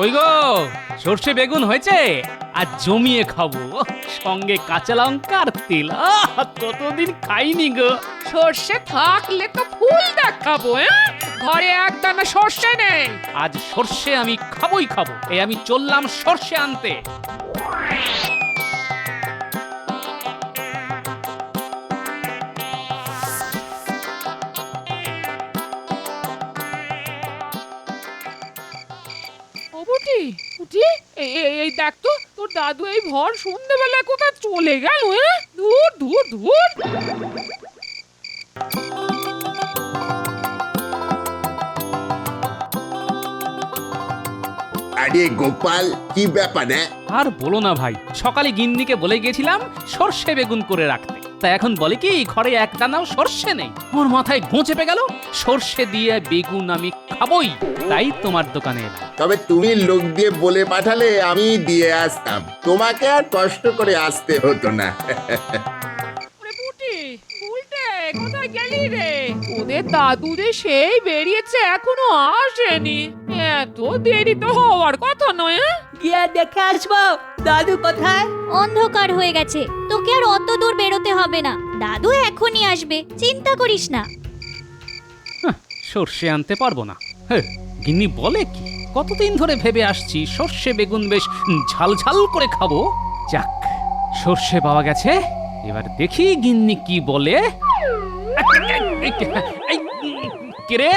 ওই গো, সর্ষে বেগুন হয়েছে, আর জমিয়ে খাবো, সঙ্গে কাঁচা লঙ্কা আর তেল। কতদিন খাইনি গো। সর্ষে থাকলে তো ফুল দেখাবো। ঘরে একদানা সর্ষে নেই। আজ সর্ষে আমি খাবোই খাবো। এই আমি চললাম সর্ষে আনতে। ও বুটি, বুটি, এই দেখ তো, তোর দাদু এই ভর সন্ধ্যেবেলা কোথায় চলে গেল? দূর দূর দূর। আরে গোপাল, কি ব্যাপার? আর বলো না ভাই, সকালে গিন্নিকে বলে গেছিলাম সর্ষে বেগুন করে রাখতে। তা এখন বলে কি ঘরে এক দানাও সর্ষে নেই। ওর মাথায় গোঁ চেপে গেল। সর্ষে দিয়ে বেগুন আমি খাবোই, তাই তোমার দোকানে এলাম। তবে তুমি লোক দিয়ে বলে পাঠালে আমি দিয়ে আসতাম, তোমাকে আর কষ্ট করে আসতে হতো না। ওরে বুটি, উল্টে কোথায় গেলি রে? ওদের দাদু যে সেই বেরিয়েছে, এখনো আসেনি। এত দেরি তো হওয়ার কথা নয়। গিয়ে দেখে আসবো দাদু কোথায়। অন্ধকার হয়ে গেছে, তোকে আর অত দূর বেরোতে হবে না। দাদু এখনই আসবে, চিন্তা করিস না। সর্ষে আনতে পারবো না। গিন্নি বলে কি, কতদিন ধরে ভেবে আসছি সর্ষে বেগুন বেশ ঝাল ঝাল করে খাবো। যাক, সর্ষে পাওয়া গেছে। এবার দেখি গিন্নি কি বলে। কেরে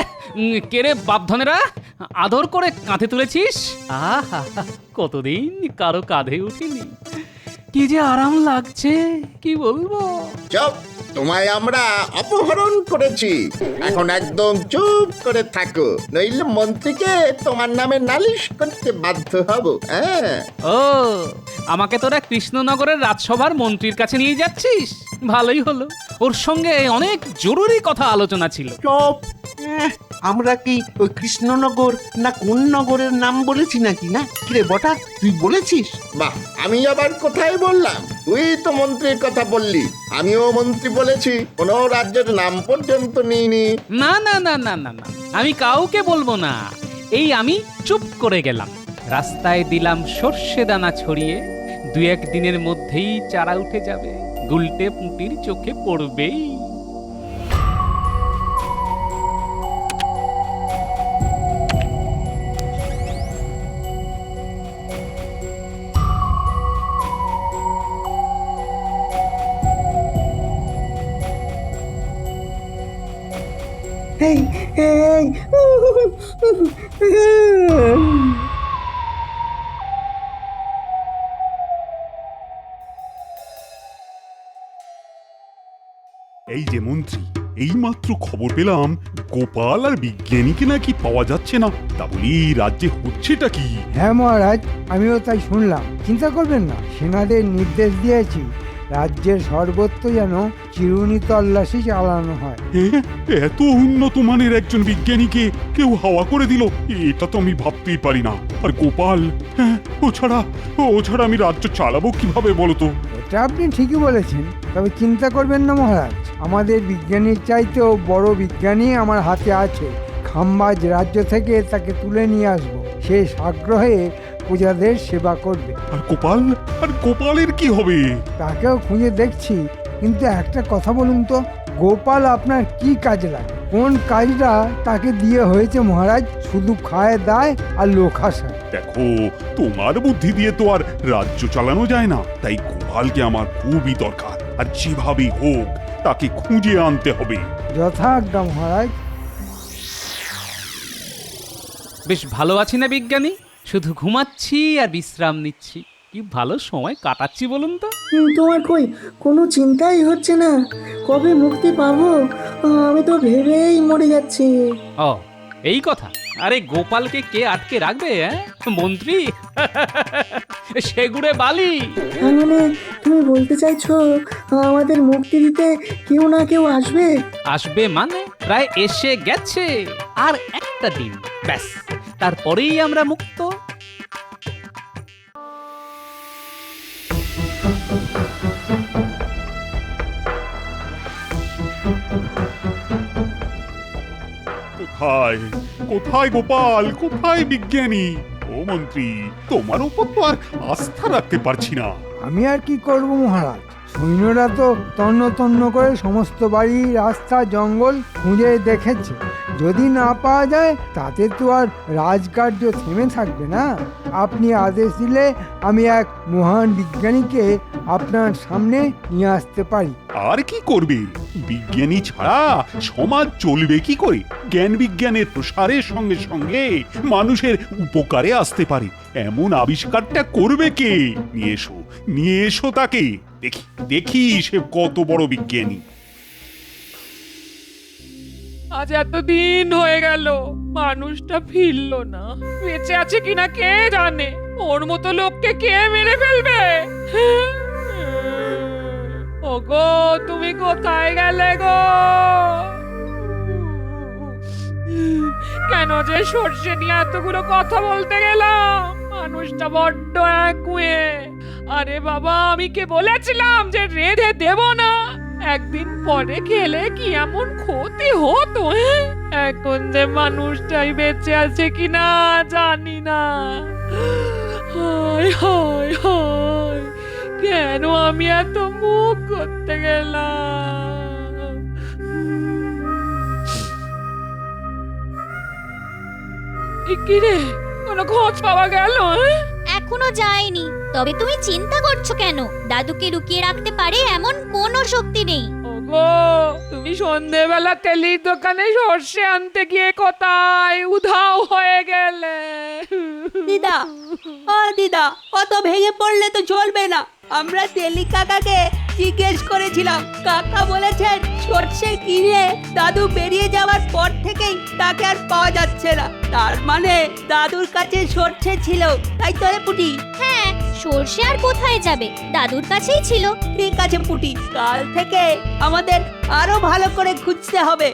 কেরে বাপধনেরা, আদর করে কাঁধে তুলেছিস। আহা, কতদিন কারো কাঁধে উঠিনি, কি যে আরাম লাগছে, কি বলবো। চুপ, তোমায় আমরা অপহরণ করেছি। এখন একদম চুপ করে থাকো, নইলে মন্ত্রীকে তোমার নামে নালিশ করতে বাধ্য হব। ও, আমাকে তোরা কৃষ্ণনগরের রাজসভার মন্ত্রীর কাছে নিয়ে যাচ্ছিস? ভালোই হলো, ওর সঙ্গে অনেক জরুরি কথা আলোচনা ছিল। চপ, আমরা কি ওই কৃষ্ণনগর না কোন নগরের নাম বলেছি নাকি? না কিরে বটা, তুই বলেছিস? বাহ, আমি আবার কোথায় বললাম? তুই তো মন্ত্রীর কথা বললি, আমিও মন্ত্রী বলেছি, কোনো রাজ্যের নাম পর্যন্ত নিইনি। না না না না না না, আমি কাউকে বলবো না। এই আমি চুপ করে গেলাম, রাস্তায় দিলাম সর্ষে দানা ছড়িয়ে। দু এক দিনের মধ্যেই চারা উঠে যাবে, গুলটে পুঁটির চোখে পড়বেই। এই এই এই যে মন্ত্রী, এইমাত্র খবর পেলাম গোপাল আর বিজ্ঞানীকে নাকি পাওয়া যাচ্ছে না। তা বলি রাজ্যে হচ্ছেটা কি? হ্যাঁ মহারাজ, আমিও তাই শুনলাম। চিন্তা করবেন না, সেনাদের নির্দেশ দিয়েছি রাজ্যের সর্বত্র যেন চিরুনি তল্লাশি চালানো হয়। এত উন্নত মানের একজন বিজ্ঞানীকে কেউ হাওয়া করে দিল, এটা তো আমি ভাবতেই পারি না। আর গোপাল, ও ছাড়া আমি রাজ্য চালাবো কিভাবে বলো তো? এটা আপনি ঠিকই বলেছেন, তবে চিন্তা করবেন না মহারাজ, আমাদের বিজ্ঞানীর চাইতেও বড় বিজ্ঞানী আমার হাতে আছে। খাম্বাজ রাজ্য থেকে তাকে তুলে নিয়ে আসবো, সে আগ্রহে প্রজাদের সেবা করবে। আর গোপালের কি হবে? তাকেও খুঁজে দেখছি, কিন্তু একটা কথা বলুন তো, গোপাল আপনার কি কাজে লাগে? কোন কাজটা তাকে দিয়ে হয়েছে মহারাজ? শুধু খায় দায় আর লোক হাসায়। দেখো, তোমার বুদ্ধি দিয়ে তো আর রাজ্য চালানো যায় না, তাই গোপালকে আমার খুবই দরকার। আর যেভাবেই হোক তাকে খুঁজে আনতে হবে। যথাজ্ঞা মহারাজ। বেশ ভালো আছি না বিজ্ঞানী? শুধু ঘুমাচ্ছি আর বিশ্রাম নিচ্ছি। কি ভালো সময় কাটাচ্ছি বলুন তো। তোমার কই কোনো চিন্তাই হচ্ছে না? কবে মুক্তি পাবো আমি তো ভেবেই মরে যাচ্ছি। ও, এই কথা। আরে গোপালকে কে আটকে রাখবে? মন্ত্রী সেগুড়ে বালি। মানে তুমি বলতে চাইছো আমাদের মুক্তি দিতে কেউ না কেউ আসবে? আসবে মানে প্রায় এসে গেছে। আর একটা দিন ব্যাস, তারপরেই আমরা মুক্ত। কোথায় কোথায় গোপাল, কোথায় বিজ্ঞানী? ও ও মন্ত্রী, তোমার উপর তো আর আস্থা রাখতে পারছি না। আমি আর কি করব মহারাজ, সৈন্যরা তো তন্ন তন্ন করে সমস্ত বাড়ি, রাস্তা, জঙ্গল খুঁজে দেখেছে। যদি না পাওয়া যায় তাতে তো আর রাজকার্য থেমে থাকবে না। আপনি আদেশ দিলে আমি এক মহান বিজ্ঞানীকে আপনার সামনে নিয়ে আসতে পারি। আর কি করবে? বিজ্ঞানী ছাড়া সমাজ চলবে কি করে? জ্ঞান বিজ্ঞানের প্রসারের সঙ্গে সঙ্গে মানুষের উপকারে আসতে পারে এমন আবিষ্কারটা করবে কে? নিয়ে এসো তাকে, দেখি দেখি সে কত বড় বিজ্ঞানী। আজ এতদিন হয়ে গেল, মানুষটা ফিরলো না। বেঁচে আছে কিনা কে জানে। ওর মতো লোককে কে মেরে ফেলবে? ওগো, তুমি কোথায় গেলে গো? কেন যে সর্ষে নিয়ে এতগুলো কথা বলতে গেলাম? মানুষটা বড্ড একগুঁয়ে। আরে বাবা, আমি কে বলেছিলাম যে রেঁধে দেব না? একদিন পরে খেলে কি এমন ক্ষতি হতো? এখন যে মানুষটাই বেঁচে আছে কিনা জানি না। হায় হায় হায়, কেন আমি এত মুখ করতে গেলাম? কি রে, কোনো খোঁজ পাওয়া গেল? এখনো যায়নি। তবে তুমি চিন্তা করছো কেন? দাদুকে লুকিয়ে রাখতে পারে এমন কোনো শক্তি নেই। ওগো, তুমি সন্ধেবেলা তেলির দোকানে সর্ষে আনতে গিয়ে কোথায় উধাও হয়ে গেলে? দিদা, ও দিদা, অত ভেঙে পড়লে তো চলবে না। আমরা তেলি কাকাকে জিজ্ঞেস করেছিলাম, কাকা বলেছেন সর্ষে কিনে দাদু বেরিয়ে যাওয়ার পর থেকেই তাকে আর পাওয়া যাচ্ছে না। তার মানে দাদুর কাছে সর্ষে ছিল, তাই তো রে পুটি? হ্যাঁ, সর্ষে আর কোথায় যাবে, দাদুর কাছেই ছিল। ঠিক আছে পুটি, কাল থেকে আমাদের আরো ভালো করে খুঁজতে হবে।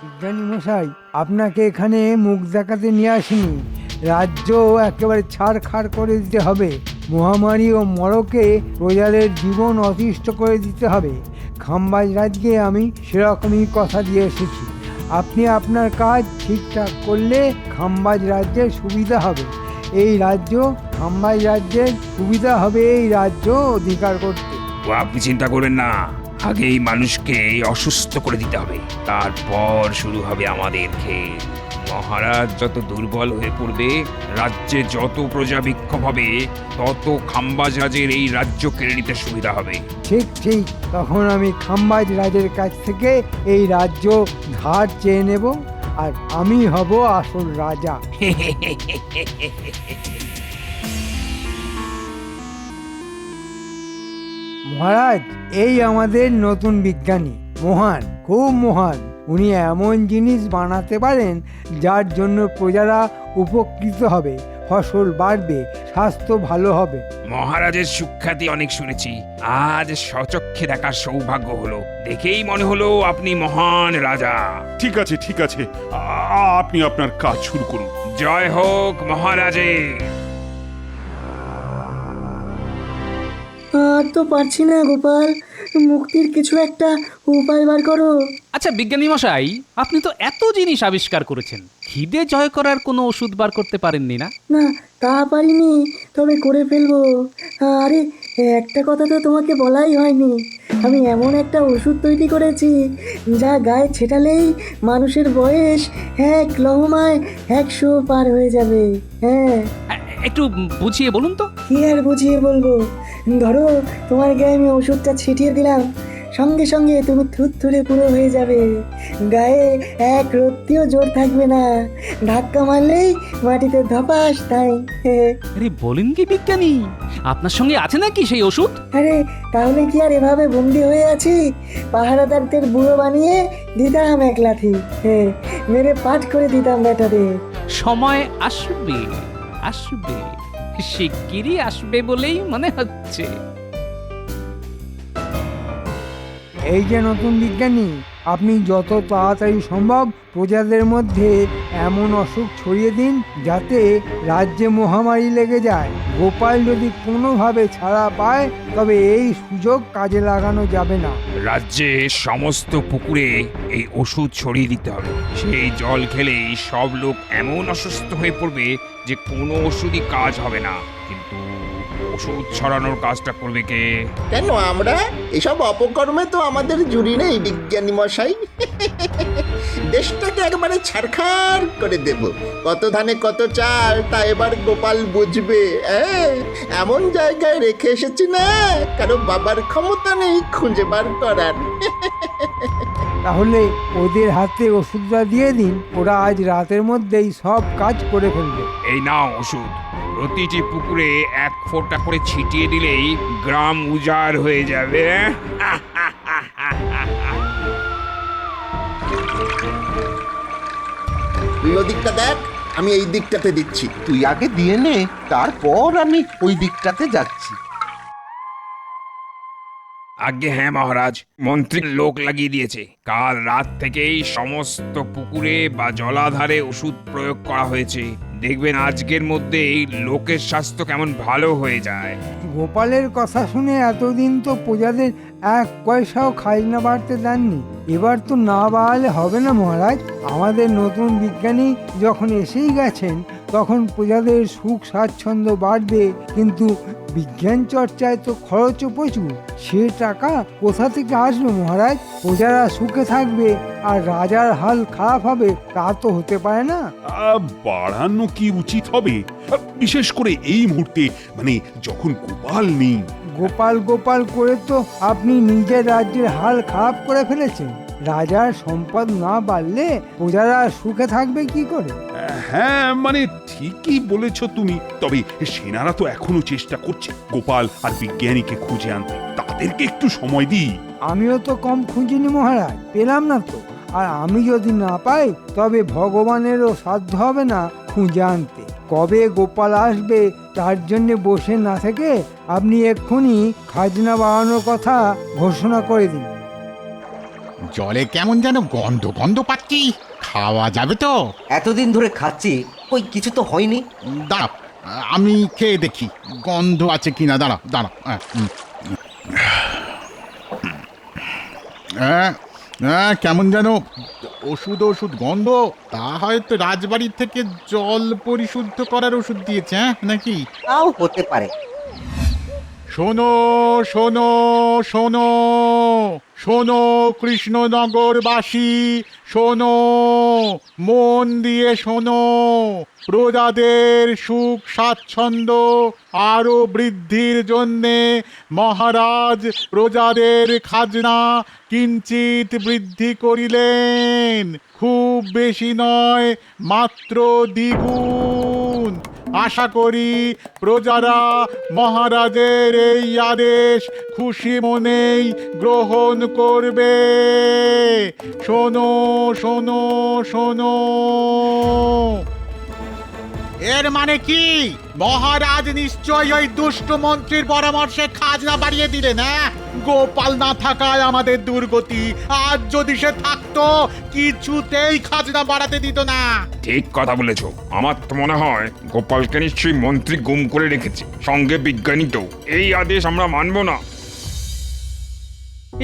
বিজ্ঞানী মশাই, আপনাকে এখানে মুখ দেখাতে নিয়ে আসিনি। রাজ্য একেবারে ছাড়খাড় করে দিতে হবে। মহামারী ও মরকে প্রজাদের জীবন অতিষ্ঠ করে দিতে হবে। খাম্বাজ রাজকে আমি সেরকমই কথা দিয়ে এসেছি। আপনি আপনার কাজ ঠিকঠাক করলে খাম্বাজ রাজ্যের সুবিধা হবে। এই রাজ্য খাম্বাজ রাজ্যের সুবিধা হবে এই রাজ্য অধিকার করতে। ও আপনি চিন্তা করবেন না, আগে এই মানুষকে অসুস্থ করে দিতে হবে, তারপর শুরু হবে আমাদের খেল। মহারাজ যত দুর্বল হয়ে পড়বে, রাজ্যে যত প্রজা বিক্ষোভ হবে, তত খাম্বাজ রাজের এই রাজ্য কেড়ে নিতে সুবিধা হবে। ঠিক ঠিক, তখন আমি খাম্বাজ রাজের কাছ থেকে এই রাজ্য ধার চেয়ে নেব, আর আমি হব আসল রাজা। মহারাজ, এই আমাদের নতুন বিজ্ঞানী, মহান, খুব মহান। উনি এমন জিনিস বানাতে পারেন যার জন্য প্রজারা উপকৃত হবে, ফসল বাড়বে, স্বাস্থ্য ভালো হবে। মহারাজের সুখ্যাতি অনেক শুনেছি, আজ স্বচক্ষে দেখার সৌভাগ্য হলো। দেখেই মনে হলো আপনি মহান রাজা। ঠিক আছে ঠিক আছে, আপনি আপনার কাজ শুরু করুন। জয় হোক মহারাজের। আর তো পারছি না গোপাল, মুক্তির কিছু একটা উপায় বার করো। আচ্ছা বিজ্ঞানী মশাই, আপনি তো এত জিনিস আবিষ্কার করেছেন, খিদে জয় করার কোনো ওষুধ বার করতে পারেননি না? না, তা পারিনি, তবে করে ফেলবো। আরে, একটা কথা তো তোমাকে বলাই হয়নি। আমি এমন একটা ওষুধ তৈরি করেছি যা গায়ে ছেটালেই মানুষের বয়স 1 লহমায় 100 পার হয়ে যাবে। হ্যাঁ, একটু বুঝিয়ে বলুন তো। কি আর বুঝিয়ে বলবো? ধরো, তোমার গায়ে আমি ওষুধটা ছিটিয়ে দিলাম, সঙ্গে সঙ্গে তুমি থুরথুরে পুরো হয়ে যাবে। গায়ে এক রত্তিও জোর থাকবে না, ধাক্কা মারলেই মাটিতে ধপাস তাই। আরে বলেন কি বিজ্ঞানী, আপনার সঙ্গে আছে নাকি সেই ওষুধ? আরে, তাহলে কি আর এভাবে বন্দি হয়ে আছি? পাহারাদারদের বুড়ো বানিয়ে দিতাম এক লাথি, মেরে পাঠ করে দিতাম ব্যাটারে। সময় আসবে, আসবে, শিগগিরই আসবে বলেই মনে হচ্ছে। এই যে নতুন বিজ্ঞানী, আপনি যত তাড়াতাড়ি সম্ভব প্রজাদের মধ্যে এমন অসুখ ছড়িয়ে দিন যাতে রাজ্যে মহামারী লেগে যায়। গোপাল যদি কোনোভাবে ছাড়া পায় তবে এই সুযোগ কাজে লাগানো যাবে না। রাজ্যে সমস্ত পুকুরে এই ওষুধ ছড়িয়ে দিতে হবে। সেই জল খেলেই সব লোক এমন অসুস্থ হয়ে পড়বে যে কোনো ওষুধই কাজ হবে না। কিন্তু ওষুধ ছড়ানোর কাজটা করবে কে? কেন আমরা? এসব অপকর্মে তো আমাদের জুড়ি নেই বিজ্ঞানী মশাই। দেশটাকে একবারে ছারখার করে দেব। কত ধানে কত চাল তা এবার গোপাল বুঝবে। এমন জায়গায় রেখে এসেছি না, কারো বাবার ক্ষমতা নেই খুঁজে বার করার। তাহলে ওদের হাতে ওষুধটা দিয়ে দিন, ওরা আজ রাতের মধ্যেই সব কাজ করে ফেলবে। এই নাও ওষুধ। প্রতিটি পুকুরে 1 ফোঁটা করে ছিটিয়ে দিলেই গ্রাম উজাড় হয়ে যাবে। তুই ওদিকটা দেখ, আমি এই দিকটাতে দিচ্ছি। তুই আগে দিয়ে নে, তারপর আমি ওই দিকটাতে যাচ্ছি। আগে হ্যাঁ মহারাজ, মন্ত্রী লোক লাগিয়ে দিয়েছে। কাল রাত থেকেই সমস্ত পুকুরে বা জলাধারে ওষুধ প্রয়োগ করা হয়েছে। দেখবেন আজকের মধ্যেই লোকের স্বাস্থ্য কেমন ভালো হয়ে যায়। গোপালের কথা শুনে এতদিন তো প্রজাদের 1 পয়সাও খাজনা বাড়তে দেননি, এবার তো না বাড়ালে হবে না মহারাজ। আমাদের নতুন বিজ্ঞানী যখন এসেই গেছেন তখন প্রজাদের সুখ স্বাচ্ছন্দ্য বাড়বে, কিন্তু বিজ্ঞান চর্চায় তো খরচও প্রচুর। সে টাকা কোথা থেকে আসবে মহারাজ? প্রজারা সুখে থাকবে আর রাজার হাল খারাপ হবে, তা তো হতে পারে না। বাড়ানো কি উচিত হবে, বিশেষ করে এই মুহূর্তে, মানে যখন গোপাল নেই। গোপাল গোপাল করে তো আপনি নিজের রাজ্যের হাল খারাপ করে ফেলেছেন। রাজার সম্পদ না বাড়লে প্রজারা সুখে থাকবে কি করে? হ্যাঁ, মানে ঠিকই বলেছ তুমি। তবে সেনারা তো এখনো চেষ্টা করছে গোপাল আর বিজ্ঞানীকে খুঁজে আনতে। তাদেরকে একটু সময় দিই। আমিও তো কম খুঁজিনি মহারাজ, পেলাম না তো। আর আমি যদি না পাই তবে ভগবানেরও সাধ্য হবে না খুঁজে আনতে। কবে গোপাল আসবে তার জন্য বসে না থেকে আপনি এক্ষুনি খাজনা বাড়ানোর কথা ঘোষণা করে দিন। জলে কেমন যেন গন্ধ গন্ধ পাচ্ছি, খাওয়া যাবে তো? এতদিন ধরে খাচ্ছি, কই কিছু তো হয়নি। দাঁড়া, আমি খেয়ে দেখি গন্ধ আছে কিনা। দাঁড়া দাঁড়া। কেমন যেন ওষুধ ওষুধ গন্ধ। তা হয়তো রাজবাড়ির থেকে জল পরিশুদ্ধ করার ওষুধ দিয়েছে, নাকি? তাও হতে পারে। শোনো শোনো শোনো শোনো কৃষ্ণনগরবাসী, শোনো, মন দিয়ে শোনো। প্রজাদের সুখ স্বাচ্ছন্দ্য আরো বৃদ্ধির জন্যে মহারাজ প্রজাদের খাজনা কিঞ্চিত বৃদ্ধি করিলেন। খুব বেশি নয়, মাত্র দ্বিগুণ। আশা করি প্রজারা মহারাজের এই আদেশ খুশি মনেই গ্রহণ করবে। শোনো শোনো শোনো। এর মানে কি? মহারাজ নিশ্চয়ই ওই দুষ্ট মন্ত্রীর পরামর্শে খাজনা বাড়িয়ে দিলেন। গোপাল না থাকায় আমাদের দুর্গতি। আজ যদি সে থাকতো কিছুতেই খাজনা বাড়াতে দিত না। ঠিক কথা বলেছো। আমার তো মনে হয় গোপালকে নিশ্চয়ই মন্ত্রী গুম করে রেখেছে, সঙ্গে বিজ্ঞানী তো। এই আদেশ আমরা মানব না।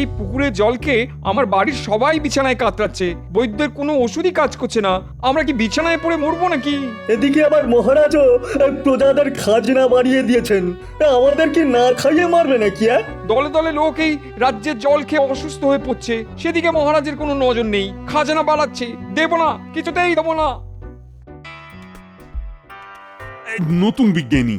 এই পুকুরের জলকে আমার বাড়ির সবাই বিছানায় কাতরাচ্ছে। বৈদ্যের কোনো ওষুধই কাজ করছে না। আমরা কি বিছানায় পড়ে মরবো নাকি? এদিকে আবার মহারাজও প্রজাদের খাজনা বাড়িয়ে দিয়েছেন। আমাদের কি না খাইয়ে মারবে নাকি? দলে দলে লোক এই রাজ্যের জল খেয়ে অসুস্থ হয়ে পড়ছে, সেদিকে মহারাজের কোনো নজর নেই। খাজনা বাড়াচ্ছে, দেব না, কিছুতেই দেবো না। নতুন বিজ্ঞানী,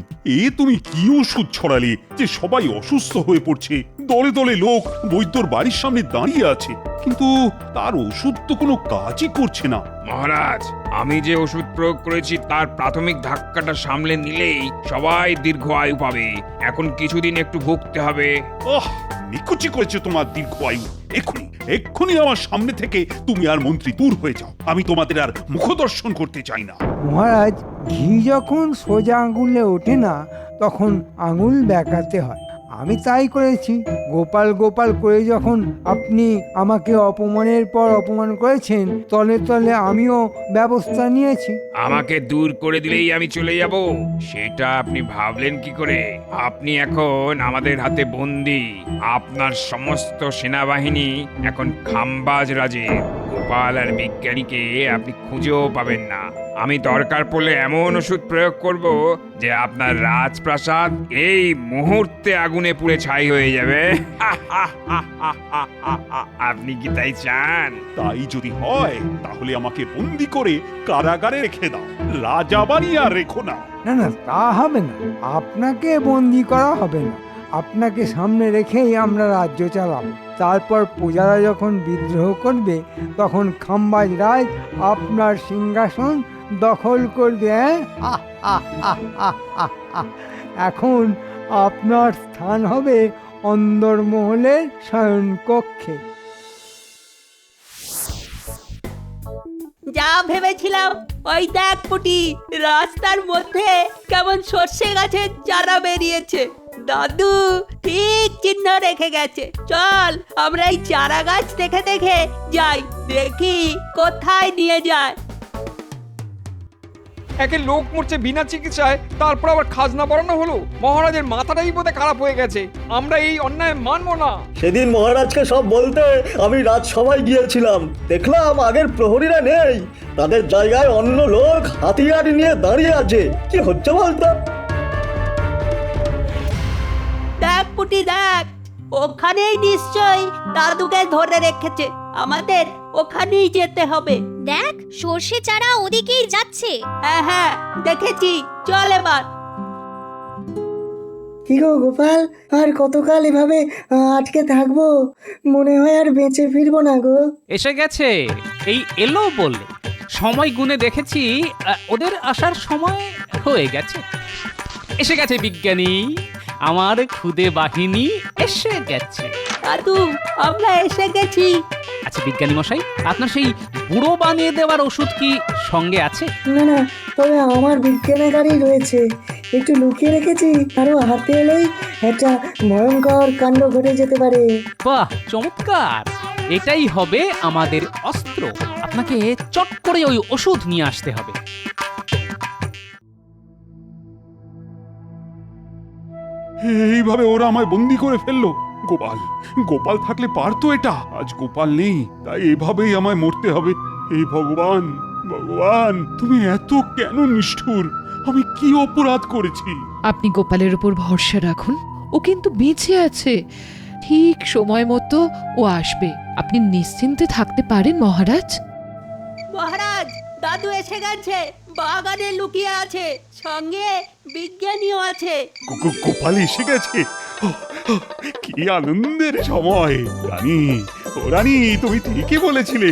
তুমি কি ওষুধ ছড়ালে যে সবাই অসুস্থ হয়ে পড়ছে? দলে দলে লোক বৈদ্যর বাড়ির সামনে দাঁড়িয়ে আছে, কিন্তু তার ওষুধ তো কোনো কাজই করছে না। মহারাজ, আমি যে ওষুধ প্রয়োগ করেছি তার প্রাথমিক ধাক্কাটা সামলে নিলেই সবাই দীর্ঘ আয়ু পাবে। এখন কিছুদিন একটু ভুগতে হবে। নিকুচি করেছে তোমার দীর্ঘ আয়ু। এক্ষুনি এক্ষুনি আমার সামনে থেকে তুমি আর মন্ত্রী দূর হয়ে যাও। আমি তোমাদের আর মুখদর্শন করতে চাই না। মহারাজ, ঘি যখন সোজা আঙুলে ওঠে না তখন আঙুল বেঁকাতে হয়। আমি তাই করেছি। গোপাল গোপাল করে যখন আপনি আমাকে অপমানের পর অপমান করেছেন, তলে তলে আমিও ব্যবস্থা নিয়েছি। আমাকে দূর করে দিলেই আমি চলে যাব, সেটা আপনি ভাবলেন কি করে? আপনি এখন আমাদের হাতে বন্দী। আপনার সমস্ত সেনাবাহিনী এখন খাম্বাজ রাজের। গোপাল আর বিজ্ঞানীকে আপনি খুঁজেও পাবেন না। আমি দরকার পড়লে এমন ওষুধ প্রয়োগ করব যে আপনার রাজপ্রাসাদ এই মুহূর্তে আগুনে পুড়ে ছাই হয়ে যাবে। আপনি কি তাই চান? তাই যদি হয় তাহলে আমাকে বন্দি করে কারাগারে রেখে দাও, রাজা বানিয়ে আর রেখো না। না না, তা হবে না। আপনাকে বন্দি করা হবে না। আপনাকে সামনে রেখেই আমরা রাজ্য চালাবো। তারপর প্রজারা যখন বিদ্রোহ করবে তখন খাম্বাজ রাজ আপনার সিংহাসন দখল করবে। এখন আপনার স্থান হবে অন্দরমহলের শয়নকক্ষে। যা ভেবেছিলাম ওই দেখ পুটি, রাস্তার মধ্যে কেমন সর্ষে গাছের চারা বেরিয়েছে। দাদু ঠিক চিহ্ন রেখে গেছে। চল আমরা এই চারা গাছ দেখে দেখে যাই, দেখি কোথায় নিয়ে যায়। একে লোক মরছে বিনা চিকিৎসায়, তারপর আবার খাজনা বাড়ানো হলো। মহারাজের মাথাটাই বোধহয় খারাপ হয়ে গেছে। আমরা এই অন্যায় মানবো না। সেদিন মহারাজকে সব বলতে আমি রাজসভায় গিয়েছিলাম, দেখলাম আগের প্রহরীরা নেই, তাদের জায়গায় অন্য লোক হাতিয়ার নিয়ে দাঁড়িয়ে আছে। কি হচ্ছে বলতো? দেখ পুটি দেখ, ওখানেই নিশ্চয়ই দাদুকে ধরে রেখেছে। আমাদের ওখানেই যেতে হবে। দেখ সর্ষে চারা ওদিকেই যাচ্ছে। হ্যাঁ হ্যাঁ দেখেছি, চল এবার। কি গো গোপাল, আর কতকাল এভাবে আটকে থাকবো? মনে হয় আর বেঁচে ফিরবো না গো। এসে গেছে, এই এলো বলে। সময় গুনে দেখেছি ওদের আসার সময় হয়ে গেছে। এসে গেছে বিজ্ঞানী, আমার খুদে বাহিনী এসে গেছে। দাদু আমরা এসে গেছি। আচ্ছা বিজ্ঞানী মশাই, আপনার সেই বুড়ো বানিয়ে দেওয়ার ওষুধ কি সঙ্গে আছে? না না, তবে আমার বিজ্ঞানাগারই রয়েছে, একটু লুকিয়ে রেখেছি। আরো হাতে এলেই একটা ভয়ঙ্কর কাণ্ড ঘটে যেতে পারে। বাহ, চমৎকার! এটাই হবে আমাদের অস্ত্র। আপনাকে চট করে ওই ওষুধ নিয়ে আসতে হবে। এইভাবে ওরা আমায় বন্দি করে ফেললো। গোপাল গোপাল থাকলে পারতো এটা। আজ গোপাল নেই, তাই এভাবেই আমায় মরতে হবে। এই ভগবান, ভগবান তুমি এত কেন নিষ্ঠুর? আমি কি অপরাধ করেছি? আপনি গোপালের উপর ভরসা রাখুন, ও কিন্তু বেঁচে আছে। ঠিক সময় মতো ও আসবে, আপনি নিশ্চিন্তে থাকতে পারেন মহারাজ। মহারাজ দাদু এসে গেছে, বাগানে লুকিয়ে আছে, সঙ্গে বিজ্ঞানীও আছে। গোপাল এসে গেছে। কি আনন্দের সময়! রানী, ও রানী, তুমি ঠিকই বলেছিলে,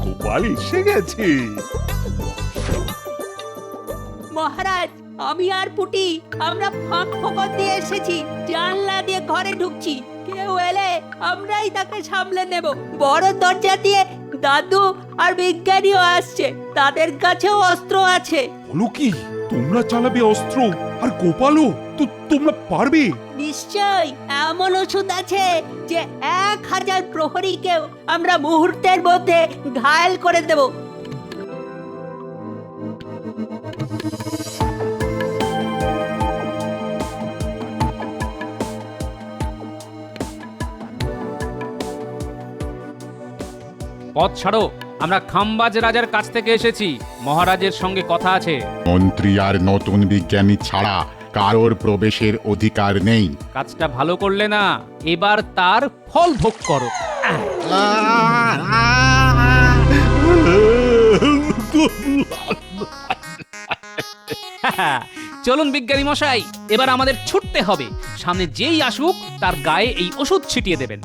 গোপাল এসে গেছে। মহারাজ আমি আর পুটি আমরা ফাঁক ফোকর দিয়ে এসেছি, জানলা দিয়ে ঘরে ঢুকছি। কেউ এলে আমরাই তাকে সামলে নেব। বড় দরজা দিয়ে দাদু আর বিজ্ঞানীও আসছে, তাদের কাছেও অস্ত্র আছে। বলো কি, তোমরা চালাবে অস্ত্র? আর গোপালও? তো তোমরা পারবে? নিশ্চয়, এমন ওষুধ আছে যে 1000 প্রহরীকেও আমরা মুহূর্তের মধ্যে ঘায়েল করে দেব। পথ ছাড়ো, আমরা খাম্বাজ রাজার কাছ থেকে এসেছি। মহারাজের সঙ্গে কথা আছে। মন্ত্রী আর নতুন বিজ্ঞানী ছাড়া কারোর প্রবেশের অধিকার নেই। কাজটা ভালো করলে না, এবার তার ফল ভোগ করো। চলুন বিজ্ঞানী মশাই, এবার আমাদের ছুটতে হবে। সামনে যেই আসুক তার গায়ে এই ওষুধ ছিটিয়ে দেবেন।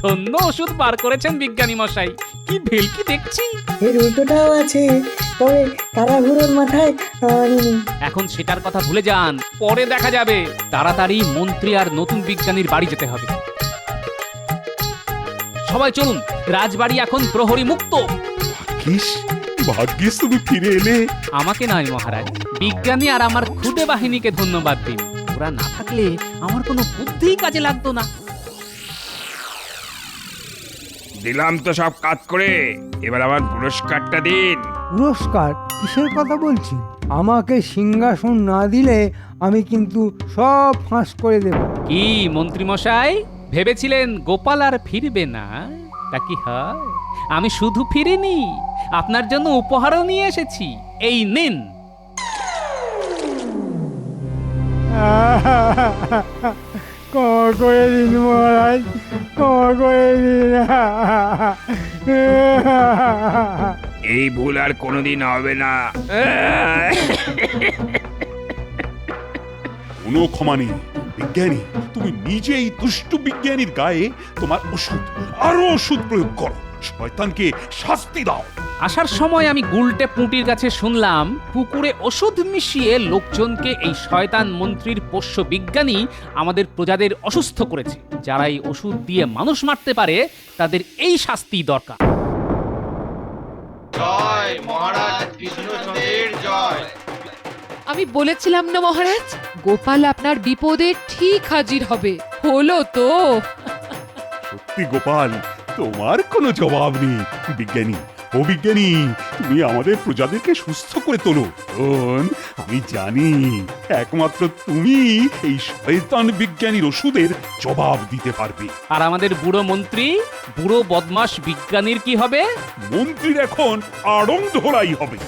ধন্য ওষুধ বার করেছেন বিজ্ঞানী মশাই, কি ভেলকি দেখছি। এর উল্টোটাও আছে, তবে তাড়াহুড়োর মাথায় আনিনি। এখন সেটার কথা ভুলে যান, পরে দেখা যাবে। তাড়াতাড়ি মন্ত্রী আর নতুন বিজ্ঞানীর বাড়ি যেতে হবে। সবাই চলুন, রাজবাড়ি এখন প্রহরী মুক্ত। ভাগ্যিস ভাগ্যিস তুমি ফিরে এলে। আমাকে নয় মহারাজ, বিজ্ঞানী আর আমার খুদে বাহিনীকে ধন্যবাদ দিন। ওরা না থাকলে আমার কোনো বুদ্ধিই কাজে লাগতো না। দিলাম তো সব কাজ করে, এবার আমার পুরস্কারটা দিন। পুরস্কার কিসের কথা বলছি? আমাকে সিংহাসন না দিলে আমি কিন্তু সব ফাঁস করে দেব। কি মন্ত্রী মশাই, ভেবেছিলেন গোপাল আর ফিরবে না? তা কি হয়? আমি শুধু ফিরিনি, আপনার জন্য উপহারও নিয়ে এসেছি। এই নিন। ক্ষমা করে দিন মহারাজ, ক্ষমা করে দিন। এই ভুল আর কোনোদিন হবে না। কোনো ক্ষমা নেই বিজ্ঞানী। তুমি নিজেই দুষ্টু বিজ্ঞানীর গায়ে তোমার ওষুধ, আরো ওষুধ প্রয়োগ করো, শয়তানকে শাস্তি দাও। আসার সময় আমি গুলটে পুঁটির কাছে শুনলাম পুকুরে ওষুধ মিশিয়ে লোকজনকে এই শয়তান মন্ত্রীর পোষ্য বিজ্ঞানী আমাদের প্রজাদের অসুস্থ করেছে। যারা এই ওষুধ দিয়ে মানুষ মারতে পারে তাদের এই শাস্তি দরকার। জয় মহারাজ কৃষ্ণচন্দ্রের জয়। আমি বলেছিলাম না মহারাজ, গোপাল আপনার বিপদে ঠিক হাজির হবে। হলো তো। সত্যি গোপাল, তোমার কোনো জবাব নেই বিজ্ঞানী। ও বিজ্ঞানী, তুমি আমাদের প্রজাদেরকে সুস্থ করে তোলো। আমি জানি একমাত্র তুমি এই শয়তান বিজ্ঞানীর ওষুধের জবাব দিতে পারবে। আর আমাদের বুড়ো মন্ত্রী, বুড়ো বদমাশ বিজ্ঞানীর কি হবে? মন্ত্রীর এখন আড়ং ধরাই হবে।